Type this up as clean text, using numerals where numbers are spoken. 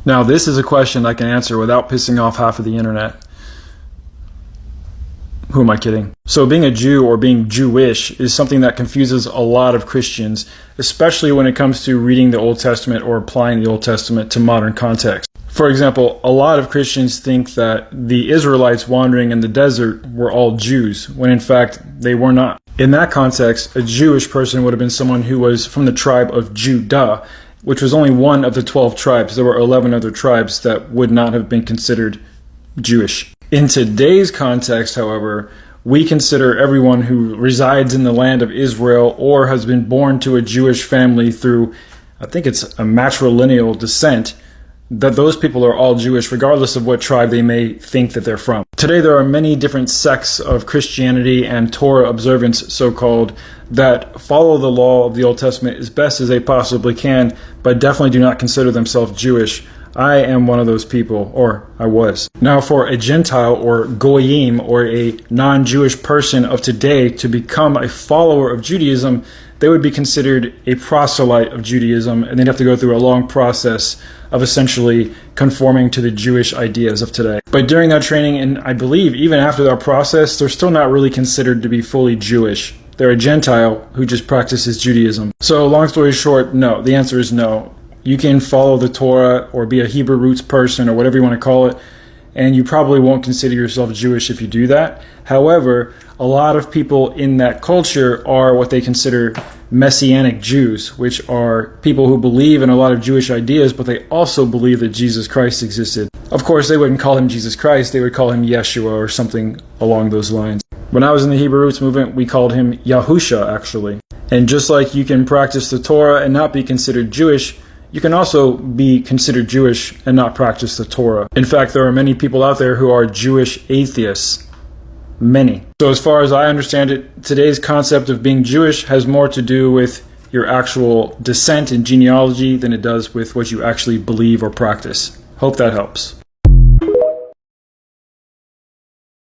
Now, this is a question I can answer without pissing off half of the internet. Who am I kidding? So being a Jew or being Jewish is something that confuses a lot of Christians, especially when it comes to reading the Old Testament or applying the Old Testament to modern context. For example, a lot of Christians think that the Israelites wandering in the desert were all Jews, when in fact they were not. In that context, a Jewish person would have been someone who was from the tribe of Judah, which was only one of the 12 tribes. There were 11 other tribes that would not have been considered Jewish. In today's context, however, we consider everyone who resides in the land of Israel or has been born to a Jewish family through, I think it's a matrilineal descent, that those people are all Jewish regardless of what tribe they may think that they're from. Today there are many different sects of Christianity and Torah observance, so-called, that follow the law of the Old Testament as best as they possibly can, but definitely do not consider themselves Jewish. I am one of those people, or I was. Now, for a Gentile or Goyim or a non-Jewish person of today to become a follower of Judaism, they would be considered a proselyte of Judaism, and they'd have to go through a long process of essentially conforming to the Jewish ideas of today. But during that training, and I believe even after that process, they're still not really considered to be fully Jewish. They're a Gentile who just practices Judaism. So long story short, no. The answer is no. You can follow the Torah or be a Hebrew roots person or whatever you want to call it, and you probably won't consider yourself Jewish if you do that. However, a lot of people in that culture are what they consider Messianic Jews, which are people who believe in a lot of Jewish ideas, but they also believe that Jesus Christ existed. Of course, they wouldn't call him Jesus Christ, they would call him Yeshua or something along those lines. When I was in the Hebrew roots movement, we called him Yahusha, actually. And just like you can practice the Torah and not be considered Jewish, you can also be considered Jewish and not practice the Torah. In fact, there are many people out there who are Jewish atheists. Many. So as far as I understand it, today's concept of being Jewish has more to do with your actual descent and genealogy than it does with what you actually believe or practice. Hope that helps.